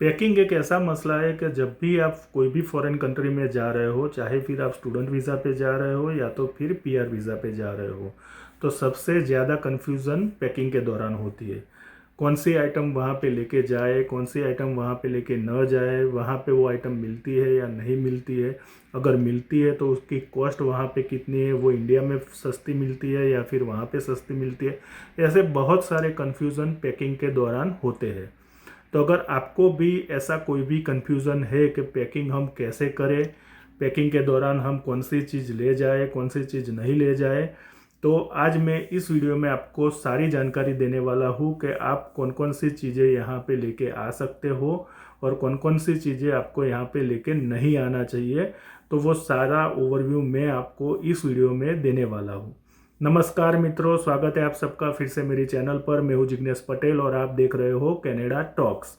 Packing एक ऐसा मसला है कि जब भी आप कोई भी फॉरेन कंट्री में जा रहे हो, चाहे फिर आप स्टूडेंट वीज़ा पे जा रहे हो या तो फिर पीआर वीज़ा पे जा रहे हो, तो सबसे ज़्यादा कन्फ्यूज़न पैकिंग के दौरान होती है। कौन सी आइटम वहाँ पे लेके जाए, कौन सी आइटम वहाँ पे लेके न जाए, वहाँ पे वो आइटम मिलती है या नहीं मिलती है, अगर मिलती है तो उसकी कॉस्ट वहाँ पे कितनी है, वो इंडिया में सस्ती मिलती है या फिर वहाँ पे सस्ती मिलती है। ऐसे बहुत सारे कन्फ्यूज़न पैकिंग के दौरान होते हैं। तो अगर आपको भी ऐसा कोई भी कन्फ्यूज़न है कि पैकिंग हम कैसे करें, पैकिंग के दौरान हम कौन सी चीज़ ले जाए, कौन सी चीज़ नहीं ले जाए, तो आज मैं इस वीडियो में आपको सारी जानकारी देने वाला हूँ कि आप कौन कौन सी चीज़ें यहाँ पे लेके आ सकते हो और कौन कौन सी चीज़ें आपको यहाँ पे लेके नहीं आना चाहिए। तो वो सारा ओवरव्यू मैं आपको इस वीडियो में देने वाला हूँ। नमस्कार मित्रों, स्वागत है आप सबका फिर से मेरे चैनल पर। मैं हूँ जिग्नेश पटेल और आप देख रहे हो कनाडा टॉक्स।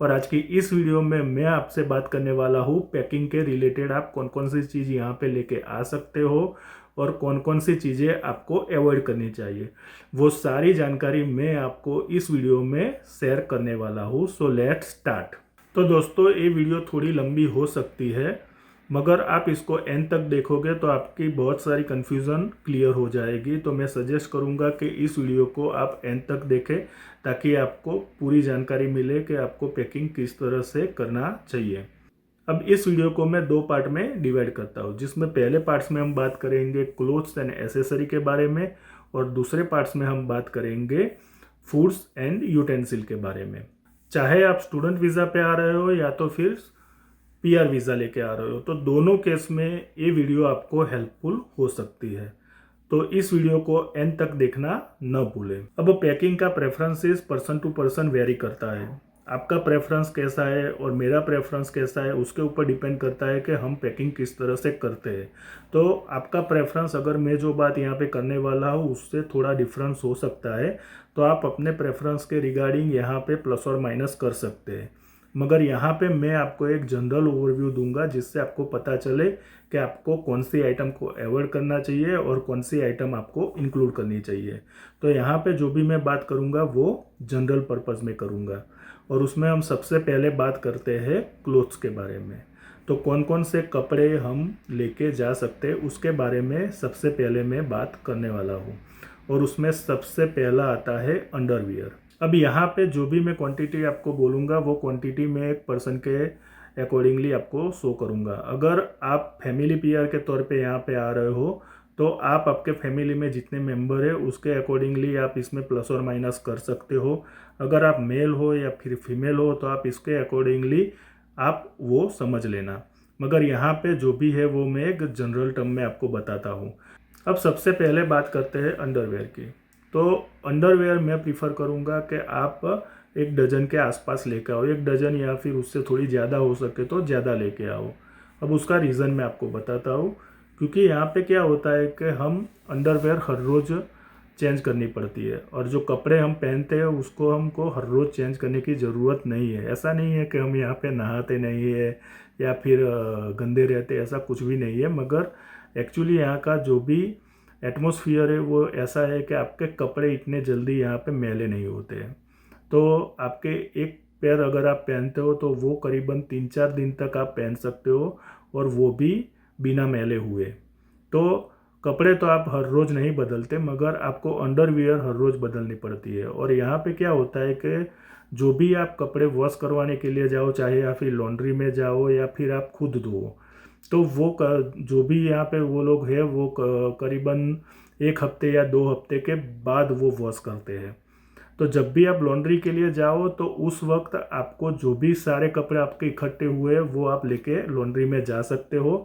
और आज की इस वीडियो में मैं आपसे बात करने वाला हूँ पैकिंग के रिलेटेड। आप कौन कौन सी चीज़ यहाँ पे लेके आ सकते हो और कौन कौन सी चीज़ें आपको अवॉइड करनी चाहिए, वो सारी जानकारी मैं आपको इस वीडियो में शेयर करने वाला हूँ। So let's start. तो दोस्तों, ये वीडियो थोड़ी लंबी हो सकती है, मगर आप इसको एंड तक देखोगे तो आपकी बहुत सारी कन्फ्यूज़न क्लियर हो जाएगी। तो मैं सजेस्ट करूंगा कि इस वीडियो को आप एंड तक देखें ताकि आपको पूरी जानकारी मिले कि आपको पैकिंग किस तरह से करना चाहिए। अब इस वीडियो को मैं दो पार्ट में डिवाइड करता हूँ, जिसमें पहले पार्ट्स में हम बात करेंगे क्लोथ्स एंड एसेसरी के बारे में और दूसरे पार्ट्स में हम बात करेंगे फूड्स एंड यूटेंसिल के बारे में। चाहे आप स्टूडेंट वीज़ा पे आ रहे हो या तो फिर पीआर वीज़ा लेके आ रहे हो, तो दोनों केस में ये वीडियो आपको हेल्पफुल हो सकती है। तो इस वीडियो को एंड तक देखना न भूलें। अब पैकिंग का preferences person to person vary करता है। आपका प्रेफरेंस कैसा है और मेरा प्रेफरेंस कैसा है, उसके ऊपर डिपेंड करता है कि हम पैकिंग किस तरह से करते हैं। तो आपका प्रेफरेंस, अगर मैं जो बात यहाँ पे करने वाला हूँ उससे थोड़ा डिफरेंस हो सकता है, तो आप अपने प्रेफरेंस के रिगार्डिंग यहाँ पे प्लस और माइनस कर सकते हैं। मगर यहाँ पे मैं आपको एक जनरल ओवरव्यू दूंगा जिससे आपको पता चले कि आपको कौन सी आइटम को अवॉइड करना चाहिए और कौन सी आइटम आपको इंक्लूड करनी चाहिए। तो यहाँ पे जो भी मैं बात करूँगा वो जनरल पर्पस में करूँगा और उसमें हम सबसे पहले बात करते हैं क्लोथ्स के बारे में। तो कौन कौन से कपड़े हम लेके जा सकते हैं उसके बारे में सबसे पहले मैं बात करने वाला हूँ, और उसमें सबसे पहला आता है अंडरवियर। अब यहाँ पे जो भी मैं क्वांटिटी आपको बोलूँगा वो क्वांटिटी मैं एक पर्सन के अकॉर्डिंगली आपको शो करूँगा। अगर आप फैमिली पीआर के तौर पे यहाँ पे आ रहे हो तो आप आपके फैमिली में जितने मेंबर है उसके अकॉर्डिंगली आप इसमें प्लस और माइनस कर सकते हो। अगर आप मेल हो या फिर फीमेल हो तो आप इसके अकॉर्डिंगली आप वो समझ लेना। मगर यहाँ पे जो भी है वो मैं एक जनरल टर्म में आपको बताता हूँ। अब सबसे पहले बात करते हैं अंडरवेयर की। तो अंडरवेयर मैं प्रीफर करूँगा कि आप एक डजन के आसपास लेके आओ, एक डजन या फिर उससे थोड़ी ज़्यादा हो सके तो ज़्यादा लेके आओ। अब उसका रीज़न मैं आपको बताता हूँ, क्योंकि यहाँ पे क्या होता है कि हम अंडरवेयर हर रोज़ चेंज करनी पड़ती है और जो कपड़े हम पहनते हैं उसको हमको हर रोज़ चेंज करने की ज़रूरत नहीं है। ऐसा नहीं है कि हम यहाँ पे नहाते नहीं है या फिर गंदे रहते, ऐसा कुछ भी नहीं है। मगर एक्चुअली यहाँ का जो भी एटमॉस्फेयर है वो ऐसा है कि आपके कपड़े इतने जल्दी यहाँ पे मैले नहीं होते हैं। तो आपके एक पैर अगर आप पहनते हो तो वो करीबन 3-4 दिन तक आप पहन सकते हो और वो भी बिना मैले हुए। तो कपड़े तो आप हर रोज़ नहीं बदलते, मगर आपको अंडरवियर हर रोज़ बदलनी पड़ती है। और यहाँ पे क्या होता है कि जो भी आप कपड़े वॉश करवाने के लिए जाओ, चाहे या फिर लॉन्ड्री में जाओ या फिर आप खुद धो, तो वो जो भी यहाँ पे वो लोग हैं वो करीबन 1 हफ्ते या 2 हफ्ते के बाद वो वॉश करते हैं। तो जब भी आप लॉन्ड्री के लिए जाओ तो उस वक्त आपको जो भी सारे कपड़े आपके इकट्ठे हुए वो आप लेके लॉन्ड्री में जा सकते हो।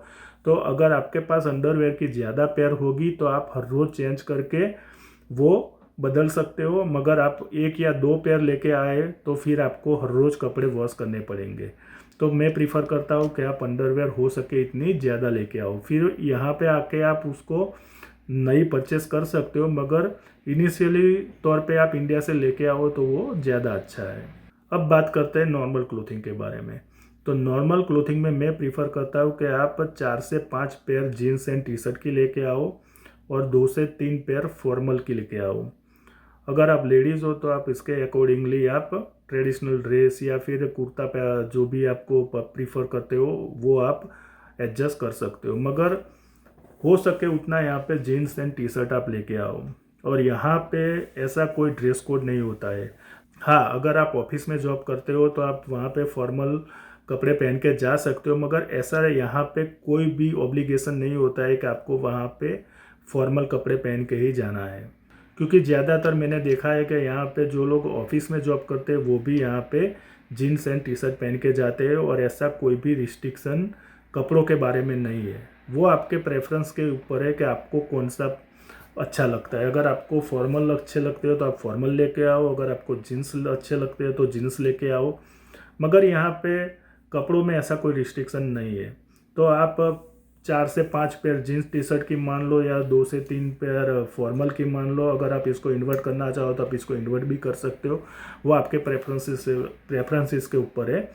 तो अगर आपके पास अंडरवेयर की ज़्यादा पेयर होगी तो आप हर रोज़ चेंज करके वो बदल सकते हो। मगर आप 1 या 2 पेयर लेके आए तो फिर आपको हर रोज़ कपड़े वॉश करने पड़ेंगे। तो मैं प्रीफर करता हूँ कि आप अंडरवेयर हो सके इतनी ज़्यादा लेके आओ, फिर यहाँ पे आके आप उसको नई परचेस कर सकते हो। मगर इनिशियली तौर पे आप इंडिया से लेके आओ तो वो ज़्यादा अच्छा है। अब बात करते हैं नॉर्मल क्लोथिंग के बारे में। तो नॉर्मल क्लोथिंग में मैं प्रीफर करता हूँ कि आप 4 से 5 pair jeans and T shirt की लेके आओ और 2 से 3 पेयर फॉर्मल की लेके आओ। अगर आप लेडीज़ हो तो आप इसके अकॉर्डिंगली आप ट्रेडिशनल ड्रेस या फिर कुर्ता जो भी आपको प्रीफर करते हो वो आप एडजस्ट कर सकते हो, मगर हो सके उतना यहाँ पे जीन्स एंड टी शर्ट आप लेके आओ। और यहाँ पे ऐसा कोई ड्रेस कोड नहीं होता है। हाँ, अगर आप ऑफिस में जॉब करते हो तो आप वहाँ पे फॉर्मल कपड़े पहन के जा सकते हो, मगर ऐसा यहाँ पे कोई भी ऑब्लिगेशन नहीं होता है कि आपको वहाँ पे फॉर्मल कपड़े पहन के ही जाना है। क्योंकि ज़्यादातर मैंने देखा है कि यहाँ पे जो लोग ऑफिस में जॉब करते हैं वो भी यहाँ पे जीन्स एंड टी शर्ट पहन के जाते हैं, और ऐसा कोई भी रिस्ट्रिक्शन कपड़ों के बारे में नहीं है। वो आपके प्रेफरेंस के ऊपर है कि आपको कौन सा अच्छा लगता है। अगर आपको फॉर्मल अच्छे लगते हो तो आप फॉर्मल लेके आओ, अगर आपको जीन्स अच्छे लगते हैं तो जीन्स लेके आओ, मगर यहाँ पे कपड़ों में ऐसा कोई रिस्ट्रिक्शन नहीं है। तो आप 4 से 5 पेयर जीन्स टी शर्ट की मान लो या 2 से 3 पेयर फॉर्मल की मान लो। अगर आप इसको इन्वर्ट करना चाहो तो आप इसको इन्वर्ट भी कर सकते हो, वो आपके प्रेफरेंसेस के ऊपर है,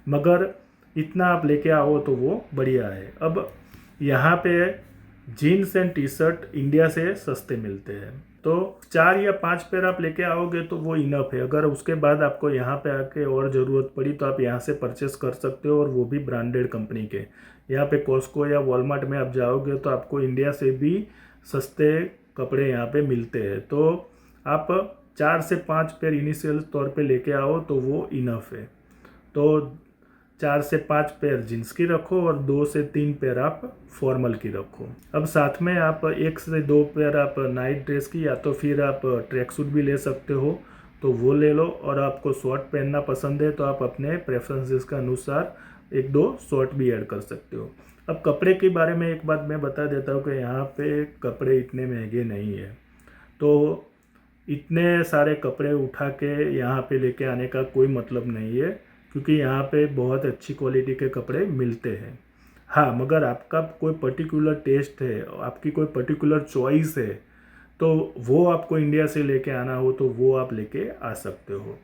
मगर इतना आप लेके आओ तो वो बढ़िया है। अब यहाँ पे jeans and T shirt India से सस्ते मिलते हैं, तो 4 या 5 पेयर आप लेके आओगे तो वो इनफ है। अगर उसके बाद आपको यहाँ पे आके और ज़रूरत पड़ी तो आप यहाँ से परचेस कर सकते हो, और वो भी ब्रांडेड कंपनी के। यहाँ पे कॉस्को या वॉलमार्ट में आप जाओगे तो आपको इंडिया से भी सस्ते कपड़े यहाँ पे मिलते हैं। तो आप 4 से 5 पेयर इनिशियल तौर पे लेके आओ तो वो इनफ है। तो 4 से 5 पेयर जीन्स की रखो और 2 से 3 पेयर आप फॉर्मल की रखो। अब साथ में आप 1 से 2 पेयर आप नाइट ड्रेस की या तो फिर आप ट्रैक सूट भी ले सकते हो, तो वो ले लो। और आपको शॉर्ट पहनना पसंद है तो आप अपने प्रेफरेंसेस के अनुसार 1-2 शॉर्ट भी ऐड कर सकते हो। अब कपड़े के बारे में एक बात मैं बता देता हूँ कि यहाँ पे कपड़े इतने महंगे नहीं है, तो इतने सारे कपड़े उठा के यहाँ पे लेके आने का कोई मतलब नहीं है, क्योंकि यहाँ पे बहुत अच्छी क्वालिटी के कपड़े मिलते हैं। हाँ, मगर आपका कोई पर्टिकुलर टेस्ट है, आपकी कोई पर्टिकुलर चॉइस है, तो वो आपको इंडिया से लेके आना हो तो वो आप लेके आ सकते हो।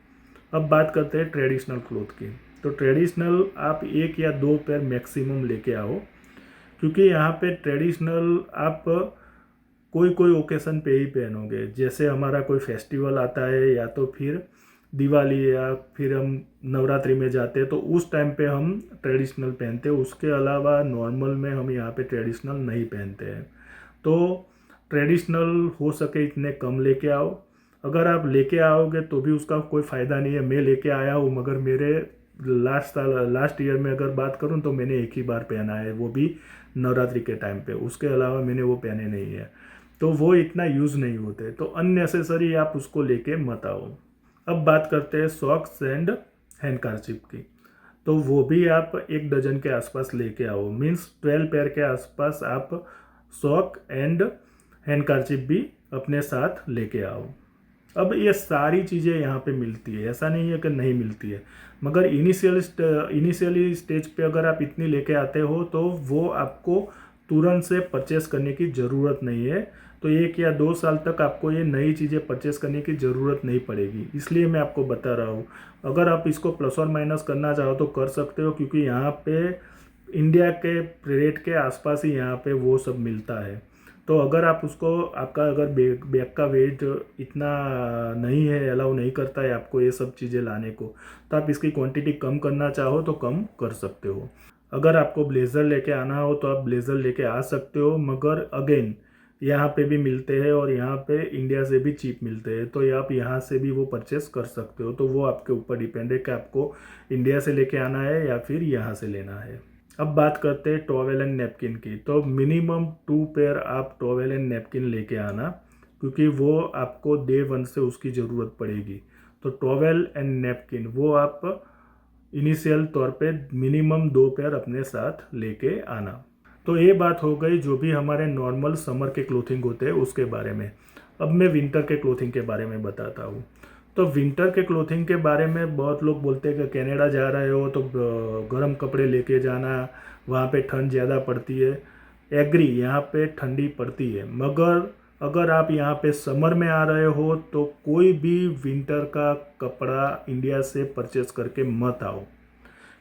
अब बात करते हैं ट्रेडिशनल क्लोथ की। तो ट्रेडिशनल आप 1 या 2 पेयर मैक्सिमम लेके आओ, क्योंकि यहाँ पे ट्रेडिशनल आप कोई कोई ओकेशन पे ही पहनोगे। जैसे हमारा कोई फेस्टिवल आता है या तो फिर दिवाली या फिर हम नवरात्रि में जाते हैं तो उस टाइम पे हम ट्रेडिशनल पहनते हैं। उसके अलावा नॉर्मल में हम यहाँ पे ट्रेडिशनल नहीं पहनते हैं। तो ट्रेडिशनल हो सके इतने कम लेके आओ। अगर आप लेके आओगे तो भी उसका कोई फ़ायदा नहीं है। मैं लेके आया हूँ, मगर मेरे लास्ट ईयर में अगर बात करूँ तो मैंने एक ही बार पहना है, वो भी नवरात्रि के टाइम पे। उसके अलावा मैंने वो पहने नहीं है, तो वो इतना यूज़ नहीं होते। तो अननेसेसरी आप उसको लेके मत आओ। अब बात करते हैं सॉक्स एंड हैंडकरचिप की। तो वो भी आप 1 डजन के आसपास लेके आओ, मीन्स 12 पेयर के आसपास आप सॉक एंड हैंडकरचिप भी अपने साथ लेके आओ। अब ये सारी चीज़ें यहाँ पे मिलती है, ऐसा नहीं है कि नहीं मिलती है, मगर इनिशियली स्टेज पे अगर आप इतनी लेके आते हो तो वो आपको तुरंत से परचेस करने की ज़रूरत नहीं है। तो 1 या 2 साल तक आपको ये नई चीज़ें परचेस करने की ज़रूरत नहीं पड़ेगी। इसलिए मैं आपको बता रहा हूँ, अगर आप इसको प्लस और माइनस करना चाहो तो कर सकते हो, क्योंकि यहाँ पे इंडिया के रेट के आसपास ही यहाँ पे वो सब मिलता है। तो अगर आप उसको, आपका अगर बैग का वेट इतना नहीं है, अलाउ नहीं करता है आपको ये सब चीज़ें लाने को, तो आप इसकी क्वांटिटी कम करना चाहो तो कम कर सकते हो। अगर आपको ब्लेज़र लेके आना हो तो आप ब्लेज़र लेके आ सकते हो, मगर अगेन यहाँ पे भी मिलते हैं और यहाँ पे इंडिया से भी चीप मिलते हैं, तो आप यहाँ से भी वो परचेस कर सकते हो। तो वो आपके ऊपर डिपेंड है कि आपको इंडिया से लेके आना है या फिर यहाँ से लेना है। अब बात करते हैं टॉवेल एंड नैपकिन की। तो मिनिमम 2 पेयर आप टॉवेल एंड नैपकिन लेके आना, क्योंकि वो आपको डे 1 से उसकी ज़रूरत पड़ेगी। तो टॉवेल एंड नैपकिन वो आप इनिशियल तौर पे मिनिमम 2 पेयर अपने साथ लेके आना। तो ये बात हो गई जो भी हमारे नॉर्मल समर के क्लोथिंग होते हैं उसके बारे में। अब मैं विंटर के क्लोथिंग के बारे में बताता हूँ। तो विंटर के क्लोथिंग के बारे में बहुत लोग बोलते हैं कि कनाडा जा रहे हो तो गर्म कपड़े लेके जाना, वहाँ पे ठंड ज़्यादा पड़ती है। एग्री, यहाँ पे ठंडी पड़ती है, मगर अगर आप यहाँ पे समर में आ रहे हो तो कोई भी विंटर का कपड़ा इंडिया से परचेस करके मत आओ,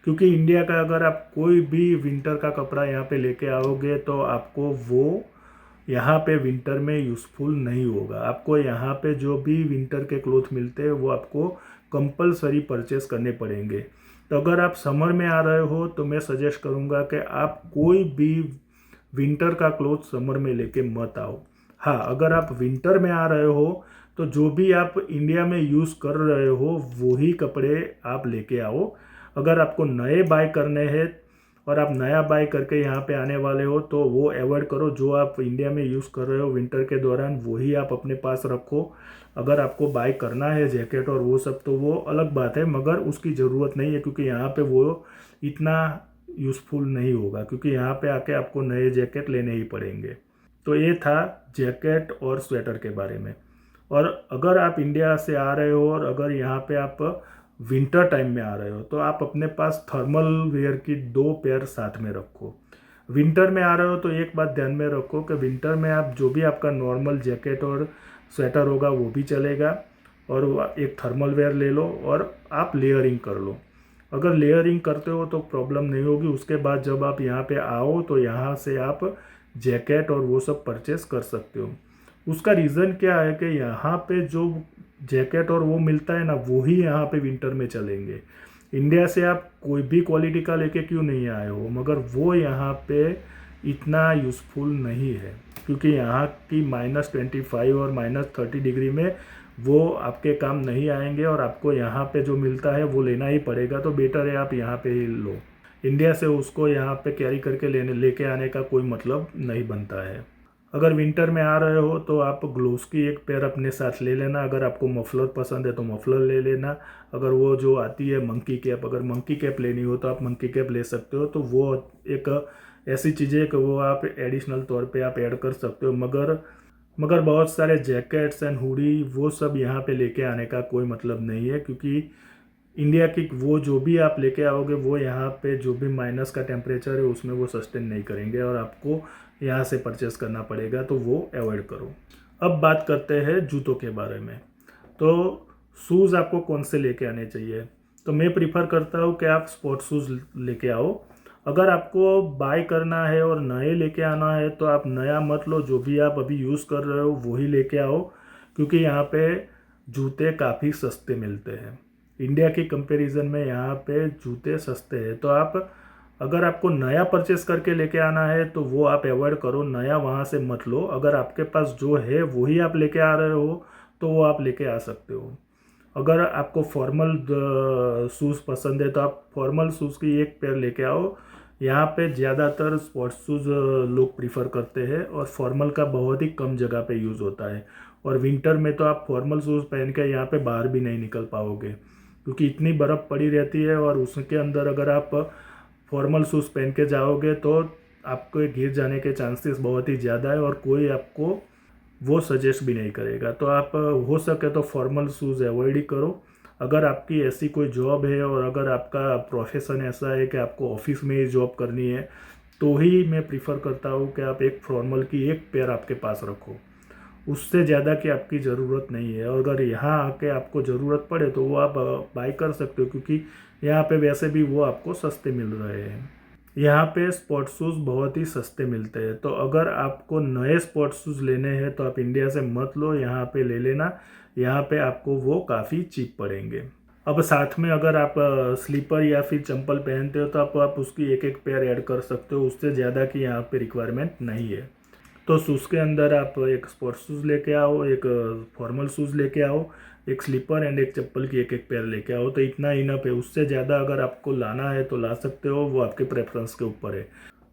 क्योंकि इंडिया का अगर आप कोई भी विंटर का कपड़ा यहाँ पे लेके आओगे तो आपको वो यहाँ पे विंटर में यूज़फुल नहीं होगा। आपको यहाँ पे जो भी विंटर के क्लोथ मिलते हैं वो आपको कंपलसरी परचेस करने पड़ेंगे। तो अगर आप समर में आ रहे हो तो मैं सजेस्ट करूँगा कि आप कोई भी विंटर का क्लोथ समर में लेके मत आओ। हाँ, अगर आप विंटर में आ रहे हो तो जो भी आप इंडिया में यूज़ कर रहे हो वही कपड़े आप लेके आओ। अगर आपको नए बाय करने हैं और आप नया बाय करके यहाँ पे आने वाले हो तो वो अवॉइड करो। जो आप इंडिया में यूज़ कर रहे हो विंटर के दौरान वही आप अपने पास रखो। अगर आपको बाय करना है जैकेट और वो सब तो वो अलग बात है, मगर उसकी ज़रूरत नहीं है क्योंकि यहाँ पे वो इतना यूज़फुल नहीं होगा, क्योंकि यहाँ पे आके आपको नए जैकेट लेने ही पड़ेंगे। तो ये था जैकेट और स्वेटर के बारे में। और अगर आप इंडिया से आ रहे हो और अगर यहाँ पे आप विंटर टाइम में आ रहे हो तो आप अपने पास थर्मल वेयर की 2 पेयर साथ में रखो। विंटर में आ रहे हो तो एक बात ध्यान में रखो कि विंटर में आप जो भी आपका नॉर्मल जैकेट और स्वेटर होगा वो भी चलेगा, और एक थर्मल वेयर ले लो और आप लेयरिंग कर लो। अगर लेयरिंग करते हो तो प्रॉब्लम नहीं होगी। उसके बाद जब आप यहाँ पे आओ तो यहाँ से आप जैकेट और वो सब परचेस कर सकते हो। उसका रीज़न क्या है कि यहाँ पे जो जैकेट और वो मिलता है ना वही यहाँ पे विंटर में चलेंगे। इंडिया से आप कोई भी क्वालिटी का लेके क्यों नहीं आए हो, मगर वो यहाँ पे इतना यूज़फुल नहीं है क्योंकि यहाँ की -25 और -30 डिग्री में वो आपके काम नहीं आएंगे और आपको यहाँ पे जो मिलता है वो लेना ही पड़ेगा। तो बेटर है आप यहाँ पे ही लो। इंडिया से उसको यहाँ पे कैरी करके लेके आने का कोई मतलब नहीं बनता है। अगर विंटर में आ रहे हो तो आप ग्लोव्स की एक पेयर अपने साथ ले लेना। अगर आपको मफलर पसंद है तो मफलर ले लेना। अगर वो जो आती है मंकी कैप, अगर मंकी कैप लेनी हो तो आप मंकी कैप ले सकते हो। तो वो एक ऐसी चीज़ है कि वो आप एडिशनल तौर पे आप ऐड कर सकते हो, मगर बहुत सारे जैकेट्स एंड हुडी वो सब यहाँ पे लेके आने का कोई मतलब नहीं है, क्योंकि इंडिया की वो जो भी आप लेके आओगे वो यहाँ पे जो भी माइनस का टेम्परेचर है उसमें वो सस्टेन नहीं करेंगे और आपको यहाँ से परचेस करना पड़ेगा, तो वो अवॉइड करो। अब बात करते हैं जूतों के बारे में। तो शूज़ आपको कौन से लेके आने चाहिए? तो मैं प्रीफर करता हूँ कि आप स्पोर्ट्स शूज़ लेके आओ। अगर आपको बाय करना है और नए लेके आना है तो आप नया मत लो, जो भी आप अभी यूज़ कर रहे हो वही लेके आओ, क्योंकि यहाँ पे जूते काफ़ी सस्ते मिलते हैं। इंडिया की कंपैरिजन में यहाँ पे जूते सस्ते हैं। तो आप अगर आपको नया परचेस करके लेके आना है तो वो आप अवॉइड करो, नया वहाँ से मत लो। अगर आपके पास जो है वही आप लेके आ रहे हो तो वो आप लेके आ सकते हो। अगर आपको फॉर्मल शूज़ पसंद है तो आप फॉर्मल शूज़ की एक पेयर लेके आओ। यहाँ पे ज़्यादातर स्पोर्ट्स शूज़ लोग प्रीफर करते हैं और फॉर्मल का बहुत ही कम जगह पे यूज़ होता है। और विंटर में तो आप फॉर्मल शूज़ पहन के यहाँ पे बाहर भी नहीं निकल पाओगे, क्योंकि इतनी बर्फ़ पड़ी रहती है और उसके अंदर अगर आप फॉर्मल शूज़ पहन के जाओगे तो आपको गिर जाने के चांसेस बहुत ही ज़्यादा है और कोई आपको वो सजेस्ट भी नहीं करेगा। तो आप हो सके तो फॉर्मल शूज़ अवॉइड ही करो। अगर आपकी ऐसी कोई जॉब है और अगर आपका प्रोफेशन ऐसा है कि आपको ऑफिस में ही जॉब करनी है तो ही मैं प्रीफर करता हूँ कि आप एक फॉर्मल की एक पेयर आपके पास रखो। उससे ज़्यादा की आपकी ज़रूरत नहीं है। और अगर यहाँ आके आपको ज़रूरत पड़े तो वो आप बाई कर सकते हो, क्योंकि यहाँ पे वैसे भी वो आपको सस्ते मिल रहे हैं। यहाँ पे स्पोर्ट्स शूज़ बहुत ही सस्ते मिलते हैं। तो अगर आपको नए स्पोर्ट्स शूज़ लेने हैं तो आप इंडिया से मत लो, यहाँ पे ले लेना। यहाँ पे आपको वो काफ़ी चीप पड़ेंगे। अब साथ में अगर आप स्लीपर या फिर चंपल पहनते हो तो आप उसकी एक एक पेयर ऐड कर सकते हो, उससे ज़्यादा की यहाँ पे रिक्वायरमेंट नहीं है। तो शूज़ के अंदर आप एक स्पोर्ट्स शूज़ लेके आओ, एक फॉर्मल शूज़ लेके आओ, एक स्लीपर एंड एक चप्पल की एक एक पेयर लेके आओ, तो इतना इनफ है। उससे ज़्यादा अगर आपको लाना है तो ला सकते हो, वो आपके प्रेफरेंस के ऊपर है।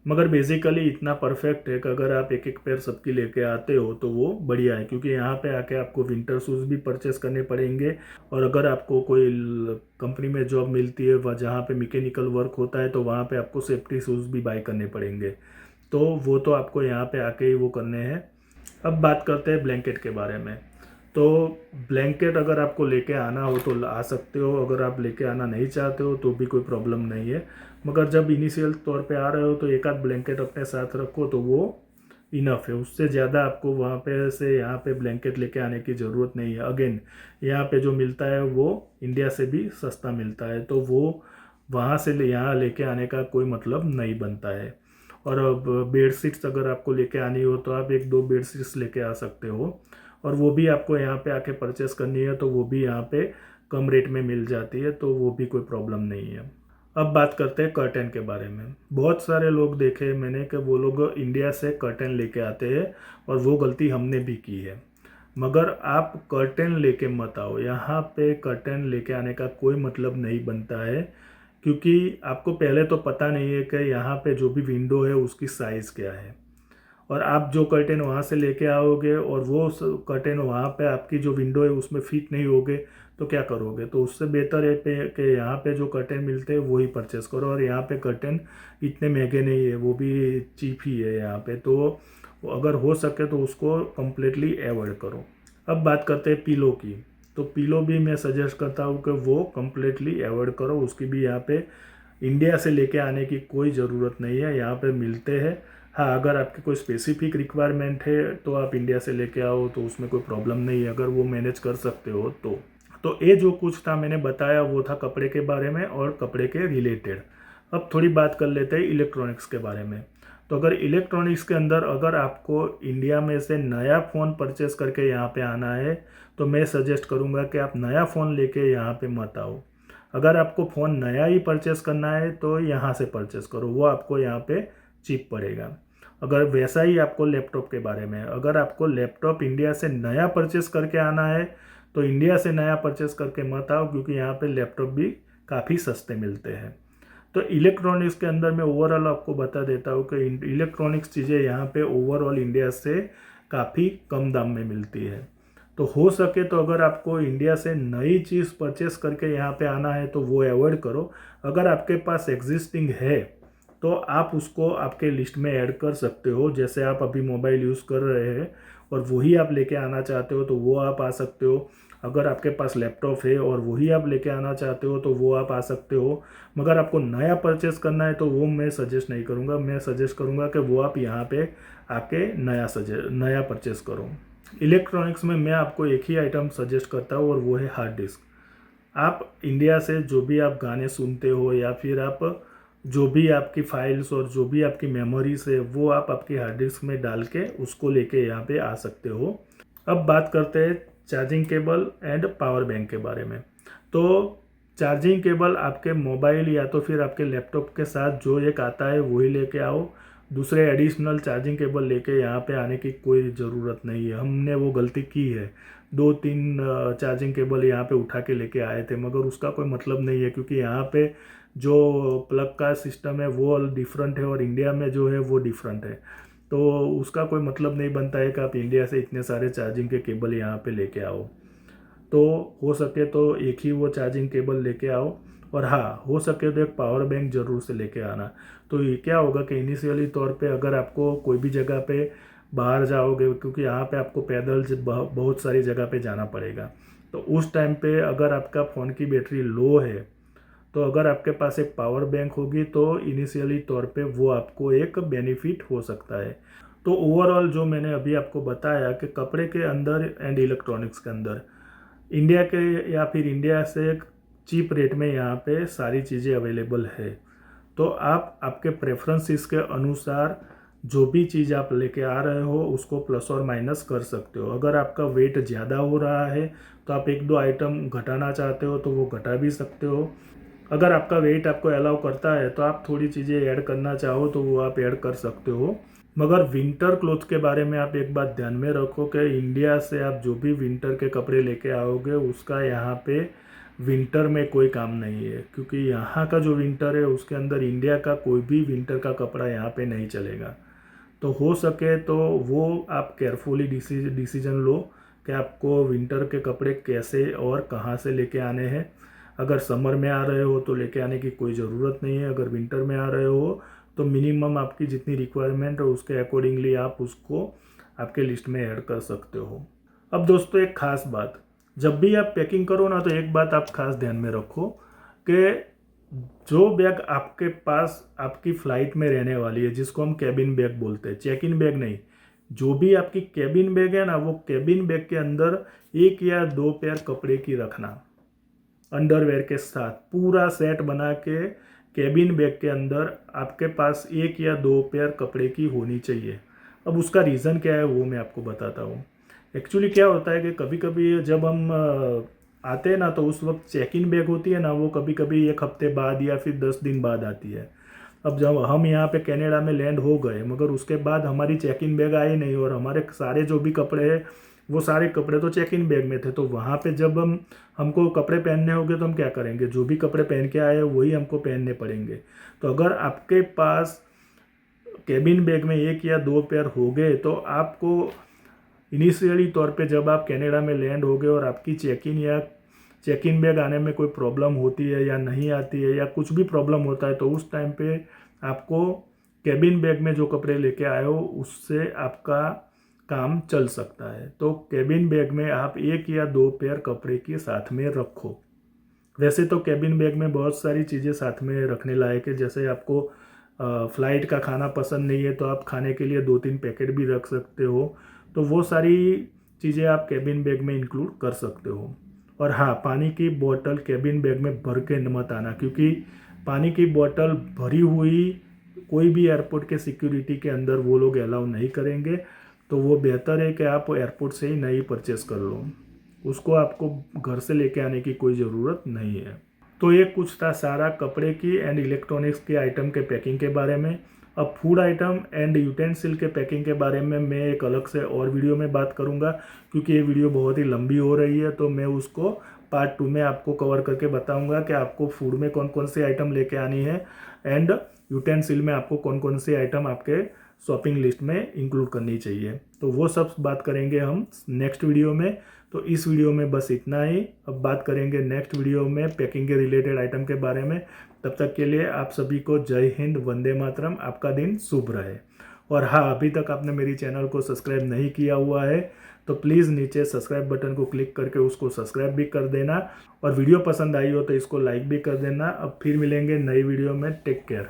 मगर बेसिकली इतना परफेक्ट है कि अगर आप एक एक पेयर सबकी लेके आते हो तो वो बढ़िया है, क्योंकि यहाँ पे आके आपको विंटर शूज़ भी परचेस करने पड़ेंगे। और अगर आपको कोई कंपनी में जॉब मिलती है वह जहाँ पे मैकेनिकल वर्क होता है तो वहाँ पे आपको सेफ्टी शूज़ भी बाय करने पड़ेंगे। तो वो तो आपको यहाँ पे आके ही वो करने हैं। अब बात करते हैं ब्लैंकेट के बारे में। तो ब्लैंकेट अगर आपको लेके आना हो तो आ सकते हो, अगर आप लेके आना नहीं चाहते हो तो भी कोई प्रॉब्लम नहीं है। मगर जब इनिशियल तौर पे आ रहे हो तो एक आध ब्लैंकेट अपने साथ रखो तो वो इनफ है। उससे ज़्यादा आपको वहाँ पे से यहाँ पे ब्लैंकेट लेके आने की ज़रूरत नहीं है। अगेन यहाँ पे जो मिलता है वो इंडिया से भी सस्ता मिलता है, तो वो वहाँ से यहाँ लेके आने का कोई मतलब नहीं बनता है। और अब बेडशीट्स अगर आपको लेके आनी हो तो आप 1-2 बेडशीट्स लेके आ सकते हो, और वो भी आपको यहाँ पे आके परचेस करनी है तो वो भी यहाँ पे कम रेट में मिल जाती है, तो वो भी कोई प्रॉब्लम नहीं है। अब बात करते हैं कर्टेन के बारे में। बहुत सारे लोग देखे मैंने कि वो लोग इंडिया से कर्टेन लेके आते हैं, और वो गलती हमने भी की है। मगर आप कर्टेन लेके मत आओ, यहाँ पे कर्टेन लेके आने का कोई मतलब नहीं बनता है, क्योंकि आपको पहले तो पता नहीं है कि यहाँ पे जो भी विंडो है उसकी साइज़ क्या है, और आप जो कर्टेन वहाँ से लेके आओगे और वो कर्टेन वहाँ पे आपकी जो विंडो है उसमें फिट नहीं होगे तो क्या करोगे। तो उससे बेहतर है कि यहाँ पे जो कर्टेन मिलते हैं वही परचेस करो, और यहाँ पे कर्टेन इतने महंगे नहीं है, वो भी चीप ही है यहाँ पे, तो अगर हो सके तो उसको कम्प्लीटली अवॉइड करो। अब बात करते हैं पिलो की। तो पिलो भी मैं सजेस्ट करता हूँ कि वो कम्प्लीटली अवॉइड करो, उसकी भी यहाँ पे इंडिया से लेके आने की कोई ज़रूरत नहीं है, यहाँ पे मिलते हैं। हाँ, अगर आपकी कोई स्पेसिफिक रिक्वायरमेंट है तो आप इंडिया से लेके आओ, तो उसमें कोई प्रॉब्लम नहीं है, अगर वो मैनेज कर सकते हो तो ये जो कुछ था मैंने बताया वो था कपड़े के बारे में और कपड़े के रिलेटेड। अब थोड़ी बात कर लेते हैं इलेक्ट्रॉनिक्स के बारे में। तो अगर इलेक्ट्रॉनिक्स के अंदर अगर आपको इंडिया में से नया फ़ोन परचेस करके यहाँ पे आना है तो मैं सजेस्ट करूँगा कि आप नया फ़ोन लेके यहाँ पे मत आओ। अगर आपको फ़ोन नया ही परचेस करना है तो यहाँ से परचेस करो, वो आपको यहाँ पे चीप पड़ेगा। अगर वैसा ही आपको लैपटॉप के बारे में, अगर आपको लैपटॉप इंडिया से नया परचेस करके आना है तो इंडिया से नया परचेस करके मत आओ, क्योंकि यहाँ पे लैपटॉप भी काफ़ी सस्ते मिलते हैं। तो इलेक्ट्रॉनिक्स के अंदर मैं ओवरऑल आपको बता देता हूँ कि इलेक्ट्रॉनिक्स चीज़ें यहाँ पे ओवरऑल इंडिया से काफ़ी कम दाम में मिलती है। तो हो सके तो अगर आपको इंडिया से नई चीज़ परचेस करके यहाँ पे आना है तो वो अवॉइड करो। अगर आपके पास एग्जिस्टिंग है तो आप उसको आपके लिस्ट में ऐड कर सकते हो। जैसे आप अभी मोबाइल यूज़ कर रहे हैं और वही आप लेके आना चाहते हो तो वो आप आ सकते हो। अगर आपके पास लैपटॉप है और वही आप लेके आना चाहते हो तो वो आप आ सकते हो। मगर आपको नया परचेस करना है तो वो मैं सजेस्ट नहीं करूँगा। मैं सजेस्ट करूँगा कि वो आप यहाँ पे आके नया परचेस करो। इलेक्ट्रॉनिक्स में मैं आपको एक ही आइटम सजेस्ट करता हूँ, और वो है हार्ड डिस्क। आप इंडिया से जो भी आप गाने सुनते हो या फिर आप जो भी आपकी फाइल्स और जो भी आपकी मेमोरीज है वो आप आपकी हार्ड डिस्क में डाल के उसको लेके यहाँ पे आ सकते हो। अब बात करते हैं charging cable and power bank के बारे में। तो चार्जिंग केबल आपके मोबाइल या तो फिर आपके लैपटॉप के साथ जो एक आता है वही लेके आओ। दूसरे एडिशनल चार्जिंग केबल लेके यहाँ पे आने की कोई ज़रूरत नहीं है। हमने वो गलती की है, 2-3 चार्जिंग केबल यहाँ पे उठा के लेके आए थे, मगर उसका कोई मतलब नहीं है, क्योंकि यहाँ पे जो प्लग का सिस्टम है वो डिफरेंट है और इंडिया में जो है वो डिफरेंट है। तो उसका कोई मतलब नहीं बनता है कि आप इंडिया से इतने सारे चार्जिंग के केबल यहाँ पे लेके आओ। तो हो सके तो एक ही वो चार्जिंग केबल लेके आओ, और हाँ, हो सके तो एक पावर बैंक ज़रूर से लेके आना। तो ये क्या होगा कि इनिशियली तौर पे अगर आपको कोई भी जगह पे बाहर जाओगे, क्योंकि यहाँ पे आपको पैदल बहुत सारी जगह पे जाना पड़ेगा, तो उस टाइम पे अगर आपका फ़ोन की बैटरी लो है तो अगर आपके पास एक पावर बैंक होगी तो इनिशियली तौर पे वो आपको एक बेनिफिट हो सकता है। तो ओवरऑल जो मैंने अभी आपको बताया कि कपड़े के अंदर एंड इलेक्ट्रॉनिक्स के अंदर इंडिया के या फिर इंडिया से एक चीप रेट में यहाँ पे सारी चीज़ें अवेलेबल है। तो आप आपके प्रेफरेंसेस के अनुसार जो भी चीज़ आप लेके आ रहे हो उसको प्लस और माइनस कर सकते हो। अगर आपका वेट ज़्यादा हो रहा है तो आप 1-2 आइटम घटाना चाहते हो तो वो घटा भी सकते हो। अगर आपका वेट आपको अलाउ करता है तो आप थोड़ी चीज़ें ऐड करना चाहो तो वो आप ऐड कर सकते हो। मगर विंटर क्लोथ के बारे में आप एक बात ध्यान में रखो कि इंडिया से आप जो भी विंटर के कपड़े लेके आओगे उसका यहाँ पे विंटर में कोई काम नहीं है, क्योंकि यहाँ का जो विंटर है उसके अंदर इंडिया का कोई भी विंटर का कपड़ा यहाँ पे नहीं चलेगा। तो हो सके तो वो आप केयरफुली डिसीजन लो कि आपको विंटर के कपड़े कैसे और कहाँ से लेके आने हैं। अगर समर में आ रहे हो तो लेके आने की कोई ज़रूरत नहीं है। अगर विंटर में आ रहे हो तो मिनिमम आपकी जितनी रिक्वायरमेंट है उसके अकॉर्डिंगली आप उसको आपके लिस्ट में ऐड कर सकते हो। अब दोस्तों एक ख़ास बात, जब भी आप पैकिंग करो ना तो एक बात आप खास ध्यान में रखो कि जो बैग आपके पास आपकी फ़्लाइट में रहने वाली है, जिसको हम कैबिन बैग बोलते हैं, चेक इन बैग नहीं, जो भी आपकी कैबिन बैग है ना, वो कैबिन बैग के अंदर 1 या 2 पेयर कपड़े की रखना, अंडरवेयर के साथ पूरा सेट बना के कैबिन बैग के अंदर आपके पास 1 या 2 पेयर कपड़े की होनी चाहिए। अब उसका रीज़न क्या है वो मैं आपको बताता हूँ। एक्चुअली क्या होता है कि कभी कभी जब हम आते हैं ना, तो उस वक्त चेक इन बैग होती है ना, वो कभी कभी 1 हफ्ते बाद या फिर 10 दिन बाद आती है। अब जब हम यहाँ पे कनाडा में लैंड हो गए, मगर उसके बाद हमारी चेक इन बैग आई नहीं, और हमारे सारे जो भी कपड़े हैं वो सारे कपड़े तो चेक इन बैग में थे। तो वहाँ पे जब हमको कपड़े पहनने होंगे तो हम क्या करेंगे, जो भी कपड़े पहन के आए वही हमको पहनने पड़ेंगे। तो अगर आपके पास कैबिन बैग में 1 या 2 पेयर हो गए, तो आपको इनिशियली तौर पे जब आप कनाडा में लैंड हो गए और आपकी चेक इन बैग आने में कोई प्रॉब्लम होती है या नहीं आती है या कुछ भी प्रॉब्लम होता है, तो उस टाइम पे आपको कैबिन बैग में जो कपड़े लेके आए हो उससे आपका काम चल सकता है। तो कैबिन बैग में आप 1 या 2 पेयर कपड़े के साथ में रखो। वैसे तो कैबिन बैग में बहुत सारी चीज़ें साथ में रखने लायक है, जैसे आपको फ़्लाइट का खाना पसंद नहीं है तो आप खाने के लिए 2-3 पैकेट भी रख सकते हो। तो वो सारी चीज़ें आप कैबिन बैग में इंक्लूड कर सकते हो। और हाँ, पानी की बोतल कैबिन बैग में भर के मत आना, क्योंकि पानी की बोतल भरी हुई कोई भी एयरपोर्ट के सिक्योरिटी के अंदर वो लोग अलाउ नहीं करेंगे। तो वो बेहतर है कि आप एयरपोर्ट से ही नई परचेस कर लो, उसको आपको घर से लेके आने की कोई ज़रूरत नहीं है। तो ये कुछ था सारा कपड़े की एंड इलेक्ट्रॉनिक्स के आइटम के पैकिंग के बारे में। अब फूड आइटम एंड यूटेंसिल के पैकिंग के बारे में मैं एक अलग से और वीडियो में बात करूंगा, क्योंकि ये वीडियो बहुत ही लंबी हो रही है। तो मैं उसको पार्ट 2 में आपको कवर करके बताऊंगा कि आपको फूड में कौन कौन से आइटम लेके आनी है एंड यूटेंसिल में आपको कौन कौन से आइटम आपके शॉपिंग लिस्ट में इंक्लूड करनी चाहिए। तो वो सब बात करेंगे हम नेक्स्ट वीडियो में। तो इस वीडियो में बस इतना ही। अब बात करेंगे नेक्स्ट वीडियो में पैकिंग के रिलेटेड आइटम के बारे में। तब तक के लिए आप सभी को जय हिंद, वंदे मातरम। आपका दिन शुभ रहे। और हाँ, अभी तक आपने मेरी चैनल को सब्सक्राइब नहीं किया हुआ है तो प्लीज़ नीचे सब्सक्राइब बटन को क्लिक करके उसको सब्सक्राइब भी कर देना, और वीडियो पसंद आई हो तो इसको लाइक भी कर देना। अब फिर मिलेंगे नई वीडियो में। Take care.